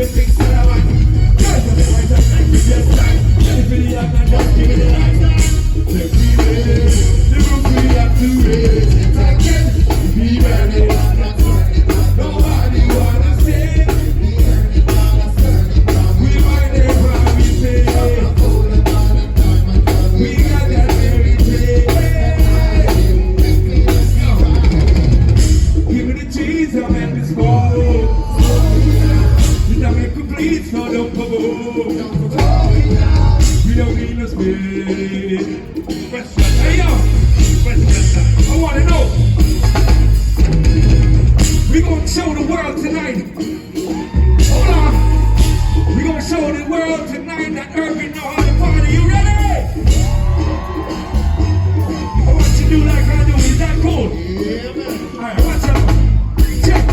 things that I want. Just the right time, make me just time. If it is not just give me the right time. Let me raise, the roof we have to raise it again. We be burning, nobody wanna say. We might never be paid. We got that very day. Give me the cheese, I'll make this fall. I make a bleed, so don't provoke. We don't need no speed. Hey yo, I wanna know. We gonna show the world tonight. Hold on. We gonna show the world tonight that Irving know how to party. You ready? I want you to do like I do. Is that cool? Yeah, man. Alright, watch out. Check.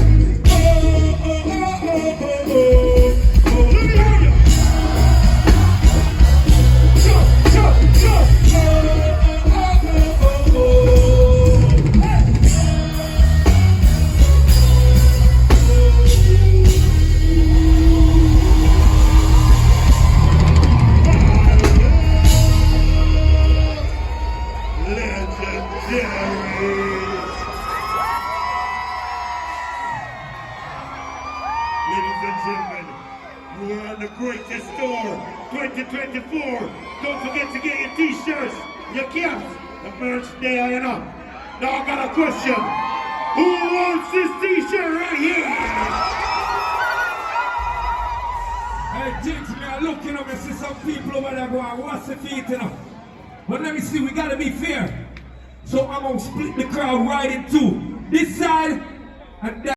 Ladies and gentlemen, we are on the greatest tour 2024. Don't forget to get your t-shirts, your caps, the merch there, you know. Now I got a question. Who wants this t-shirt right here? Hey, Jinx, me, I look, you know, I see some people over there going, what's the feet, you know? But let me see, we gotta be fair. So I'm gonna split the crowd right in two. This side and that.